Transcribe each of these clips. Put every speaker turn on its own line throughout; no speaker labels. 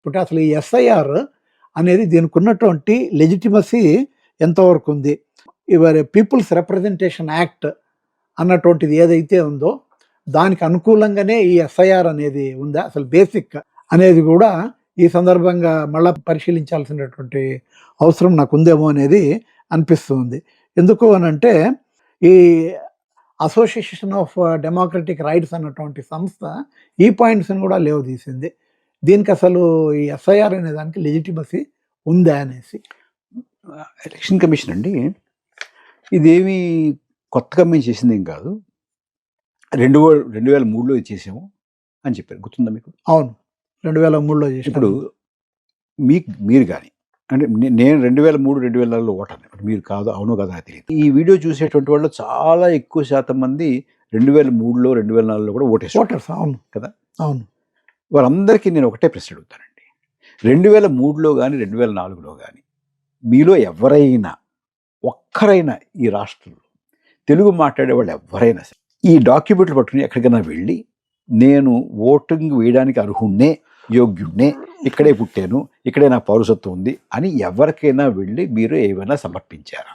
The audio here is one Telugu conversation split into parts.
ఇప్పుడు అసలు ఈ ఎస్ఐఆర్ అనేది దీనికి ఉన్నటువంటి లెజిటిమసీ ఎంతవరకు ఉంది? ఇవరి పీపుల్స్ రిప్రజెంటేషన్ యాక్ట్ అన్నటువంటిది ఏదైతే ఉందో దానికి అనుకూలంగానే ఈ ఎస్ఐఆర్ అనేది ఉందా అసలు బేసిక్ అనేది కూడా ఈ సందర్భంగా మళ్ళా పరిశీలించాల్సినటువంటి అవసరం నాకు ఉందేమో అనేది అనిపిస్తుంది. ఎందుకు అనంటే ఈ అసోసియేషన్ ఆఫ్ డెమోక్రటిక్ రైట్స్ అన్నటువంటి సంస్థ ఈ పాయింట్స్ని కూడా లేవదీసింది. దీనికి అసలు ఈ ఎస్ఐఆర్ అనే దానికి లెజిటిమసీ ఉందా అనేసి.
ఎలక్షన్ కమిషన్ అండి ఇదేమి కొత్తగా మేము చేసింది ఏం కాదు, 2003లో చేసాము అని చెప్పారు, గుర్తుందా మీకు?
అవును, 2003లో చేసి.
ఇప్పుడు మీరు కానీ అంటే నేను 2003-2004లో ఓటర్ని, మీరు కాదు అవునో కదా నాకు తెలియదు. ఈ వీడియో చూసేటువంటి వాళ్ళు చాలా ఎక్కువ శాతం మంది 2003లో 2004లో కూడా ఓటర్స్.
అవును
కదా,
అవును.
వాళ్ళందరికీ నేను ఒకటే ప్రశ్న అడుగుతానండి, 2003లో కానీ 2004లో కానీ మీలో ఎవరైనా ఒక్కరైనా ఈ రాష్ట్రంలో తెలుగు మాట్లాడే వాళ్ళు ఎవరైనా సరే ఈ డాక్యుమెంట్లు పట్టుకుని ఎక్కడికైనా వెళ్ళి నేను ఓటింగ్ వేయడానికి అర్హుణ్ణే, యోగ్యుణ్ణే, ఇక్కడే పుట్టాను, ఇక్కడే నా పౌరసత్వం ఉంది అని ఎవరికైనా వెళ్ళి మీరు ఏమైనా సమర్పించారా?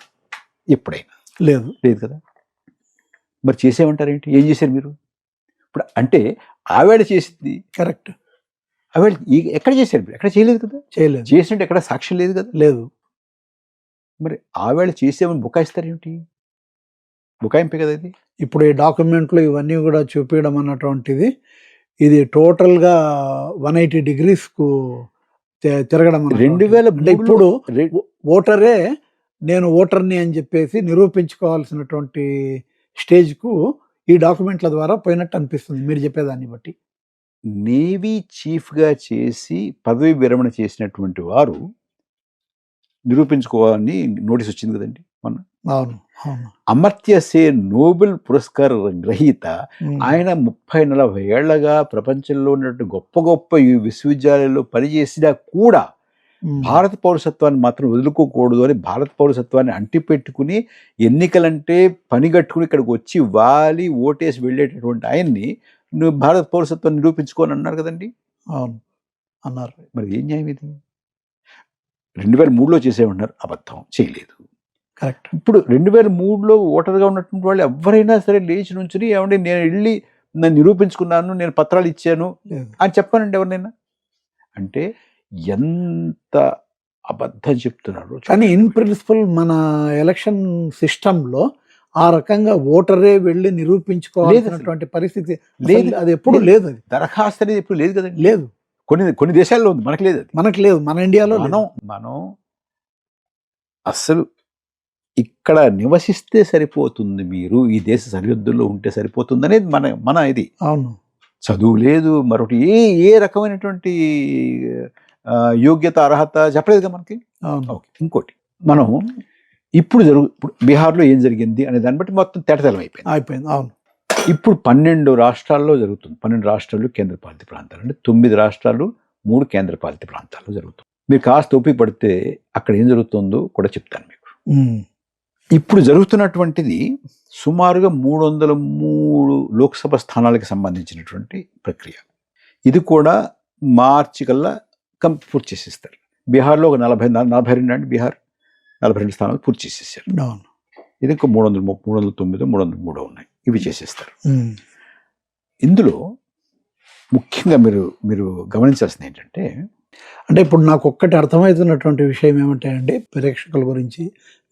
ఎప్పుడైనా
లేదు
కదా. మరి చేసేమంటారేంటి? ఏం చేశారు మీరు? ఇప్పుడు అంటే ఆవేళ చేసింది
కరెక్ట్,
ఆవేళ ఎక్కడ చేశారు మీరు? ఎక్కడ చేయలేదు కదా.
చేయలేదు.
చేసినట్టు ఎక్కడ సాక్ష్యం లేదు కదా.
లేదు.
మరి ఆవేళ చేసేమని బుకాయిస్తారేంటి? బుకాయింపే కదా ఇది.
ఇప్పుడు ఈ డాక్యుమెంట్లు ఇవన్నీ కూడా చూపించడం అన్నటువంటిది ఇది టోటల్గా 180 degreesకు తిరగడం.
2003
ఇప్పుడు ఓటరే నేను ఓటర్ని అని చెప్పేసి నిరూపించుకోవాల్సినటువంటి స్టేజ్కు ఈ డాక్యుమెంట్ల ద్వారా పోయినట్టు అనిపిస్తుంది మీరు చెప్పేదాన్ని బట్టి.
నేవీ చీఫ్గా చేసి పదవి విరమణ చేసినటువంటి వారు నిరూపించుకోవాలని నోటీస్ వచ్చింది కదండి మొన్న.
అవును.
అమర్త్య సేన్ నోబెల్ పురస్కార గ్రహీత ఆయన 30-40 ఏళ్లగా ప్రపంచంలో ఉన్నటువంటి గొప్ప గొప్ప విశ్వవిద్యాలయాల్లో పనిచేసినా కూడా భారత పౌరసత్వాన్ని మాత్రం వదులుకోకూడదు అని భారత పౌరసత్వాన్ని అంటిపెట్టుకుని ఎన్నికలంటే పనిగట్టుకుని ఇక్కడికి వచ్చి వాలి ఓటేసి వెళ్ళేటటువంటి ఆయన్ని నువ్వు భారత పౌరసత్వాన్ని నిరూపించుకోని అన్నారు కదండి.
అవును అన్నారు.
మరి ఏం న్యాయం ఇది? 2003లో చేసేమన్నారు, అబద్ధం, చేయలేదు.
కరెక్ట్.
ఇప్పుడు 2003లో ఓటర్గా ఉన్నటువంటి వాళ్ళు ఎవరైనా సరే లేచి నుంచుని ఏమంటే నేను వెళ్ళి నన్ను నిరూపించుకున్నాను, నేను పత్రాలు ఇచ్చాను అని చెప్పానండి ఎవరినైనా? అంటే ఎంత అబద్ధం చెప్తున్నారు.
కానీ ఇన్ ప్రిన్సిపల్ మన ఎలక్షన్ సిస్టంలో ఆ రకంగా ఓటరే వెళ్ళి నిరూపించుకోవాల్సినటువంటి పరిస్థితి లేదు. అది ఎప్పుడు లేదు. అది
దరఖాస్తు అనేది ఎప్పుడు లేదు కదండి.
లేదు.
కొన్ని దేశాల్లో ఉంది, మనకు లేదు.
మనకు లేదు. మన ఇండియాలో
మనం అస్సలు ఇక్కడ నివసిస్తే సరిపోతుంది, మీరు ఈ దేశ సరిహద్దుల్లో ఉంటే సరిపోతుంది అనేది మన ఇది.
అవును.
చదువు లేదు, మరొకటి ఏ రకమైనటువంటి యోగ్యత అర్హత చెప్పలేదుగా మనకి. ఓకే. ఇంకోటి మనం ఇప్పుడు బీహార్లో ఏం జరిగింది అనే దాన్ని బట్టి మొత్తం తేటతెల్లం అయిపోయింది.
అవును.
ఇప్పుడు 12 రాష్ట్రాల్లో జరుగుతుంది. 12 రాష్ట్రాలు కేంద్రపాలిత ప్రాంతాలు, అంటే 9 రాష్ట్రాలు 3 కేంద్రపాలిత ప్రాంతాల్లో జరుగుతుంది. మీరు కాస్త ఓపిక పడితే అక్కడ ఏం జరుగుతుందో కూడా చెప్తాను మీకు. ఇప్పుడు జరుగుతున్నటువంటిది సుమారుగా 303 లోక్సభ స్థానాలకు సంబంధించినటువంటి ప్రక్రియ. ఇది కూడా మార్చి కల్లా పూర్తి చేసేస్తారు. బీహార్లో ఒక 42 అండి, బీహార్ 42 స్థానాలు పూర్తి చేసేసారు. ఇది ఇంకో 309, 303 ఉన్నాయి, ఇవి చేసేస్తారు. ఇందులో ముఖ్యంగా మీరు గమనించాల్సింది ఏంటంటే,
అంటే ఇప్పుడు నాకు ఒక్కటి అర్థమవుతున్నటువంటి విషయం ఏమంటే అండి, ప్రేక్షకుల గురించి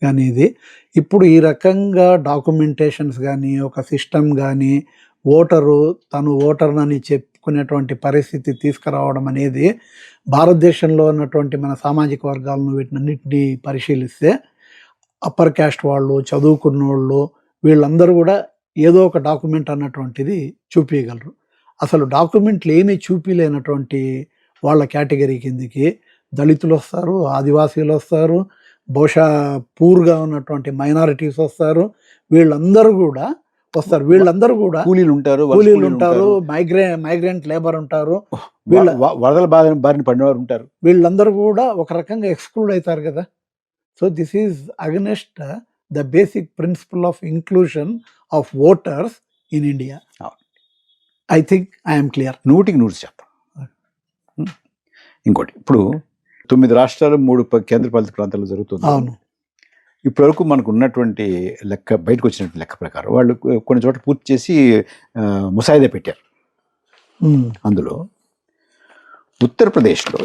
కానీ ఇది ఇప్పుడు ఈ రకంగా డాక్యుమెంటేషన్స్ కానీ ఒక సిస్టమ్ కానీ ఓటరు తను ఓటర్నని చెప్పుకునేటువంటి పరిస్థితి తీసుకురావడం అనేది భారతదేశంలో ఉన్నటువంటి మన సామాజిక వర్గాలను వీటినన్నింటినీ పరిశీలిస్తే అప్పర్ క్యాస్ట్ వాళ్ళు, చదువుకున్న వాళ్ళు, వీళ్ళందరూ కూడా ఏదో ఒక డాక్యుమెంట్ అన్నటువంటిది చూపించగలరు. అసలు డాక్యుమెంట్లు ఏమీ చూపించలేనటువంటి వాళ్ళ కేటగిరీ కిందికి దళితులు వస్తారు, ఆదివాసీలు వస్తారు, బహుశా పూర్గా ఉన్నటువంటి మైనారిటీస్ వస్తారు, వీళ్ళందరూ కూడా వస్తారు. వీళ్ళందరూ కూడా కూలీలు ఉంటారు, మైగ్రెంట్ లేబర్ ఉంటారు,
వరదల బారిన పడినవారు ఉంటారు.
వీళ్ళందరూ కూడా ఒక రకంగా ఎక్స్క్లూడ్ అవుతారు కదా. So this is against the basic principle of inclusion of voters in India. I think I'm clear.
100% ఇంకోటి ఇప్పుడు 9 రాష్ట్రాలు 3 కేంద్రపాలిత ప్రాంతాల్లో జరుగుతుంది.
అవును.
ఇప్పటివరకు మనకు ఉన్నటువంటి లెక్క, బయటకు వచ్చినటువంటి లెక్క ప్రకారం వాళ్ళు కొన్ని చోట్ల పూర్తి చేసి ముసాయిదా పెట్టారు. అందులో ఉత్తరప్రదేశ్లో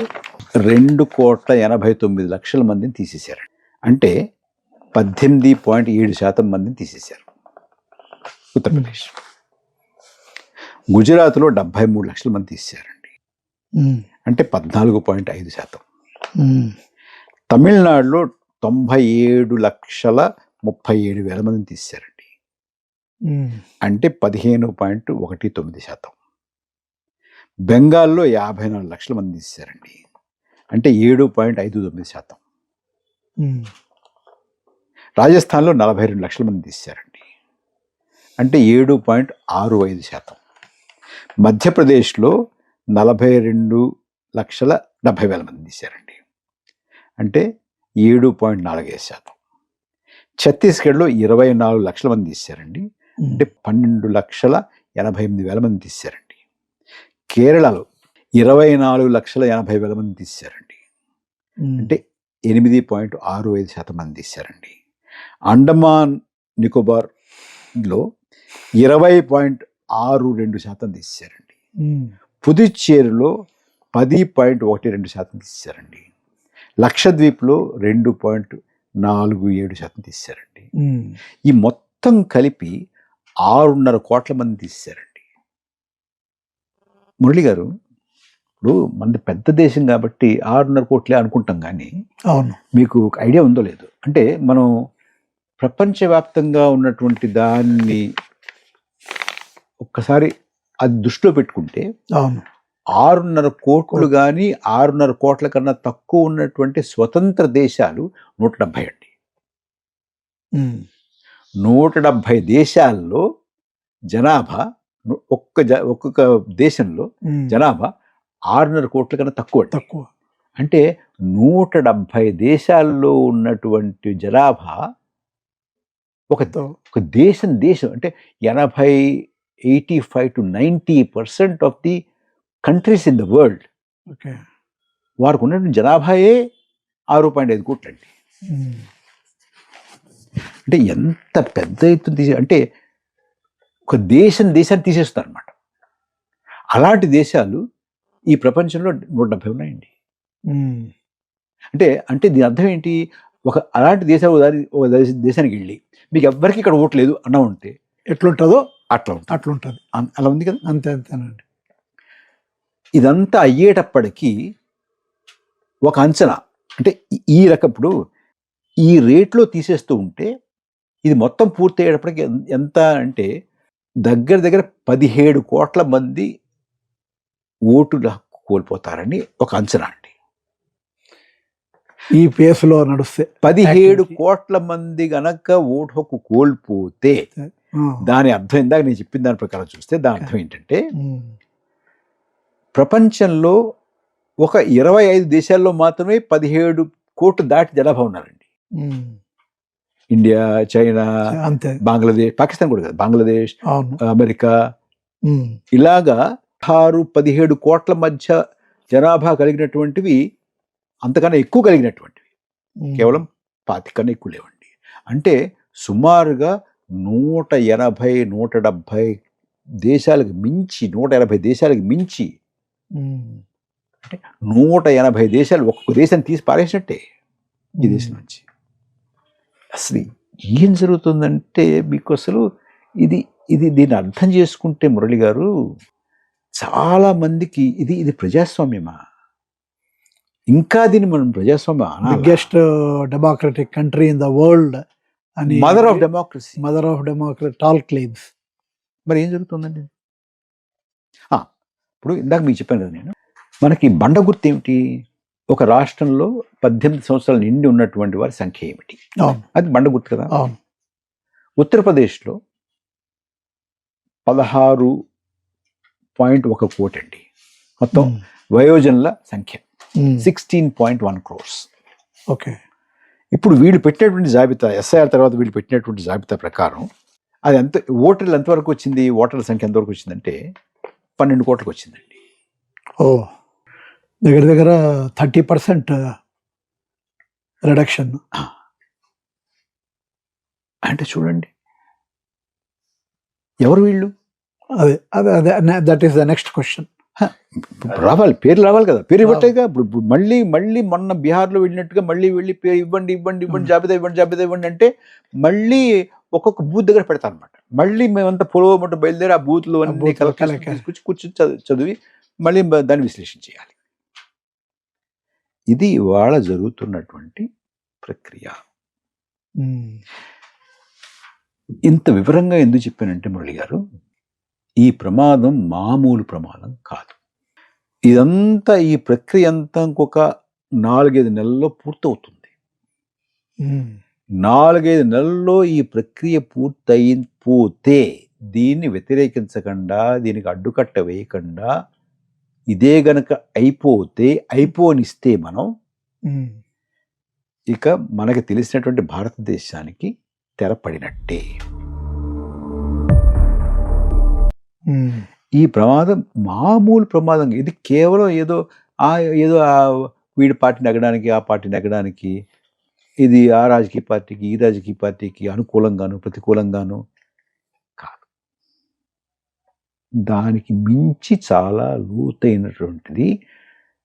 2,89,00,000 మందిని తీసేశారు. అంటే 18.7% మందిని తీసేశారు ఉత్తరప్రదేశ్. గుజరాత్లో 73 లక్షల మంది తీసేశారండి, అంటే 14.5%. తమిళనాడులో 97,37,000 మందిని తీసేశారండి, అంటే 15.19%. బెంగాల్లో 54 లక్షల మంది తీసేశారండి, అంటే 7.59%. రాజస్థాన్లో 42 లక్షల మంది తీసేశారండి, అంటే 7.65%. మధ్యప్రదేశ్లో 42,70,000 మంది తీశారండి, అంటే 7.45%. ఛత్తీస్గఢ్లో 24 లక్షల మంది తీశారండి, అంటే 12,88,000 మంది తీశారండి. కేరళలో 24,80,000 మంది తీశారండి, అంటే 8.65% మంది తీశారండి. అండమాన్ నికోబార్లో 20.62% తీశారండి. పుదుచ్చేరిలో 10.12% తీశారండి. లక్షద్వీప్లో 2.47% తీశారండి. ఈ మొత్తం కలిపి 6.5 కోట్ల మంది తీశారండి. మురళి గారు, ఇప్పుడు మనది పెద్ద దేశం కాబట్టి 6.5 కోట్లే అనుకుంటాం, కానీ
అవును,
మీకు ఐడియా ఉందో లేదు అంటే మనం ప్రపంచవ్యాప్తంగా ఉన్నటువంటి దాన్ని ఒక్కసారి అది దృష్టిలో పెట్టుకుంటే
అవును,
6.5 కోట్లు కానీ 6.5 కోట్ల కన్నా తక్కువ ఉన్నటువంటి స్వతంత్ర దేశాలు 170 అండి. 170 దేశాల్లో జనాభా, ఒక్కొక్క దేశంలో జనాభా 6.5 కోట్ల కన్నా తక్కువ. అంటే 170 దేశాల్లో ఉన్నటువంటి జనాభా ఒక దేశం అంటే 85 to 90% of the countries in the world వారికి ఉన్నటువంటి జనాభాయే 6.5 కోట్లు అండి. అంటే ఎంత పెద్ద ఎత్తున అంటే ఒక దేశాన్ని తీసేస్తారు అన్నమాట. అలాంటి దేశాలు ఈ ప్రపంచంలో 170 ఉన్నాయండి. అంటే దీని అర్థం ఏంటి? అలాంటి దేశాలు దేశానికి వెళ్ళి మీకు ఎవ్వరికి ఇక్కడ ఓటు లేదు అన్నా ఉంటే ఎట్లుంటుందో అట్లుంటుంది. అలా ఉంది కదా. అంతేనండి. ఇదంతా అయ్యేటప్పటికీ ఒక అంచనా, అంటే ఈ రకప్పుడు ఈ రేట్లో తీసేస్తూ ఉంటే ఇది మొత్తం పూర్తి అయ్యేటప్పటికి ఎంత అంటే దగ్గర 17 కోట్ల మంది ఓటుల హక్కు కోల్పోతారని ఒక అంచనా అండి.
ఈ పేసులో నడుస్తే
17 కోట్ల మంది గనక ఓటు హక్కు కోల్పోతే దాని అర్థం, ఇందాక నేను చెప్పిన దాని ప్రకారం చూస్తే దాని అర్థం ఏంటంటే ప్రపంచంలో ఒక 25 దేశాల్లో మాత్రమే 17 కోట్లు దాటి జనాభా ఉన్నారండి. ఇండియా, చైనా, బంగ్లాదేశ్, పాకిస్తాన్ కూడా కదా, బంగ్లాదేశ్, అమెరికా, ఇలాగా 16-17 కోట్ల మధ్య జనాభా కలిగినటువంటివి, అంతకన్నా ఎక్కువ కలిగినటువంటివి కేవలం 25 కన్నా ఎక్కువ లేవండి. అంటే సుమారుగా 180-170 దేశాలకు మించి, 180 దేశాలకు మించి, అంటే 180 దేశాలు ఒక్కొక్క దేశాన్ని తీసి పారేసినట్టే ఈ దేశం నుంచి. అసలు ఏం జరుగుతుందంటే మీకు అసలు దీన్ని అర్థం చేసుకుంటే మురళి గారు, చాలా మందికి ఇది ప్రజాస్వామ్యమా? ఇంకా దీన్ని మనం ప్రజాస్వామ్యం,
biggest democratic country in the world అని,
mother of democracy
tall claims.
మరి ఏం జరుగుతుందండి? ఇప్పుడు ఇందాక మీకు చెప్పాను కదా నేను, మనకి బండ గుర్తు ఏమిటి? ఒక రాష్ట్రంలో 18 సంవత్సరాలు నిండి ఉన్నటువంటి వారి సంఖ్య ఏమిటి? అది బండ గుర్తు కదా. ఉత్తరప్రదేశ్లో 16.1 కోటి అండి మొత్తం వయోజనుల సంఖ్య, 16.1 crores.
ఓకే.
ఇప్పుడు వీళ్ళు పెట్టినటువంటి జాబితా, ఎస్ఐఆర్ తర్వాత వీళ్ళు పెట్టినటువంటి జాబితా ప్రకారం అది ఓటర్లు ఎంతవరకు వచ్చింది? ఓటర్ల సంఖ్య ఎంతవరకు వచ్చిందంటే 12 కోట్లకు వచ్చిందండి.
దగ్గర దగ్గర 30% రిడక్షన్.
అంటే చూడండి, ఎవరు వీళ్ళు?
అదే అదే అదే that is the next question.
రావాలి, పేర్లు రావాలి కదా, పేరు ఇవ్వట్టేగా. ఇప్పుడు మళ్ళీ మళ్ళీ మొన్న బీహార్లో వెళ్ళినట్టుగా మళ్ళీ వెళ్ళి పేరు ఇవ్వండి ఇవ్వండి ఇవ్వండి, జాబితా ఇవ్వండి జాబితా ఇవ్వండి అంటే మళ్ళీ ఒక్కొక్క బూత్ దగ్గర పెడతాను అనమాట. మళ్ళీ మేమంతా పొలవమంటూ బయలుదేరి ఆ బూత్లు అన్ని తీసుకొచ్చి కూర్చొని చదివి మళ్ళీ దాన్ని విశ్లేషణ చేయాలి. ఇది ఇవాళ జరుగుతున్నటువంటి ప్రక్రియ. ఇంత వివరంగా ఎందుకు చెప్పానంటే మురళి గారు, ఈ ప్రమాదం మామూలు ప్రమాదం కాదు. ఇదంతా, ఈ ప్రక్రియ అంతా ఇంకొక 4-5 నెలల్లో పూర్తవుతుంది. 4-5 నెలల్లో ఈ ప్రక్రియ పూర్తయిపోతే దీన్ని వ్యతిరేకించకుండా, దీనికి అడ్డుకట్ట వేయకుండా, ఇదే గనక అయిపోనిస్తే మనం ఇక మనకి తెలిసినటువంటి భారతదేశానికి తెరపడినట్టే. ఈ ప్రమాదం మామూలు ప్రమాదం. ఇది కేవలం ఏదో వీడి పార్టీ నెగ్గడానికి, ఆ పార్టీ నెగ్గడానికి, ఇది ఆ రాజకీయ పార్టీకి, ఈ రాజకీయ పార్టీకి అనుకూలంగాను ప్రతికూలంగాను కాదు. దానికి మించి చాలా లోతైనటువంటిది.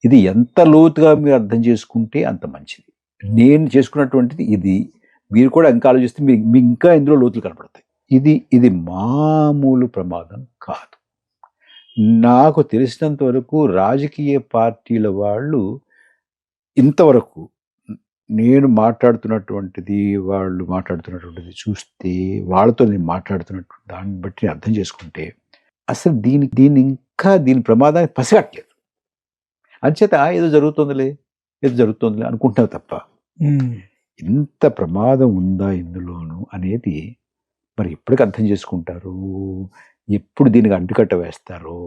ఇది ఎంత లోతుగా మీరు అర్థం చేసుకుంటే అంత మంచిది. నేను చేసుకున్నటువంటిది ఇది. మీరు కూడా ఇంకా ఆలోచిస్తే మీకు ఇంకా ఇందులో లోతులు కనపడతాయి. ఇది మామూలు ప్రమాదం కాదు. నాకు తెలిసినంత వరకు రాజకీయ పార్టీల వాళ్ళు ఇంతవరకు నేను మాట్లాడుతున్నటువంటిది, వాళ్ళు మాట్లాడుతున్నటువంటిది చూస్తే, వాళ్ళతో నేను మాట్లాడుతున్నటువంటి దాన్ని బట్టి అర్థం చేసుకుంటే అసలు దీని ప్రమాదాన్ని పసిగట్టలేదు. అంచేత ఏదో జరుగుతుందిలే అనుకుంటున్నావు తప్ప ఇంత ప్రమాదం ఉందా ఇందులోను అనేది మరి ఎప్పటికి అర్థం చేసుకుంటారు, ఎప్పుడు దీనికి అడ్డుకట్ట వేస్తారో,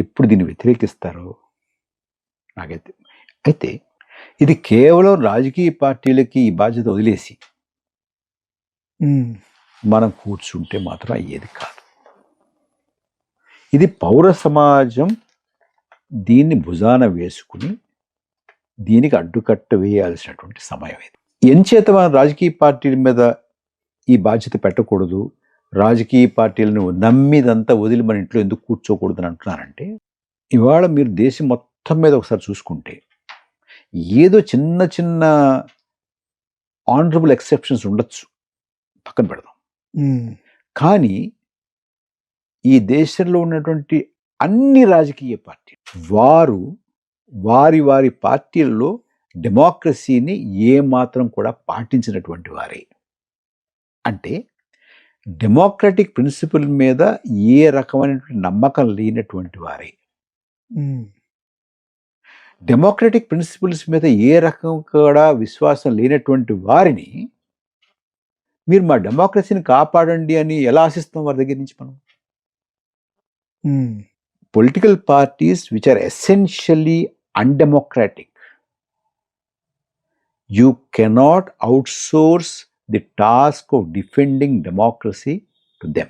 ఎప్పుడు దీన్ని వ్యతిరేకిస్తారో నాకైతే. అయితే ఇది కేవలం రాజకీయ పార్టీలకి ఈ బాధ్యత వదిలేసి మనం కూర్చుంటే మాత్రం అయ్యేది కాదు. ఇది పౌర సమాజం దీన్ని భుజాన వేసుకుని దీనికి అడ్డుకట్ట వేయాల్సినటువంటి సమయం ఇది. ఎంచేత మనం రాజకీయ పార్టీల మీద ఈ బాధ్యత పెట్టకూడదు, రాజకీయ పార్టీలను నమ్మిదంతా వదిలి మన ఇంట్లో ఎందుకు కూర్చోకూడదు అని అంటున్నానంటే, ఇవాళ మీరు దేశం మొత్తం మీద ఒకసారి చూసుకుంటే ఏదో చిన్న చిన్న ఆనరబుల్ ఎక్సెప్షన్స్ ఉండొచ్చు, పక్కన పెడదాం. కానీ ఈ దేశంలో ఉన్నటువంటి అన్ని రాజకీయ పార్టీలు వారి పార్టీల్లో డెమోక్రసీని ఏమాత్రం కూడా పాటించినటువంటి వారే. అంటే డెమోక్రటిక్ ప్రిన్సిపల్ మీద ఏ రకమైనటువంటి నమ్మకం లేనటువంటి వారే, డెమోక్రటిక్ ప్రిన్సిపల్స్ మీద ఏ రకం కూడా విశ్వాసం లేనటువంటి వారిని మీరు మా డెమోక్రసీని కాపాడండి అని ఎలా ఆశిస్తాం వారి దగ్గర నుంచి మనం? Political parties which are essentially undemocratic, you cannot outsource the task of defending democracy to them.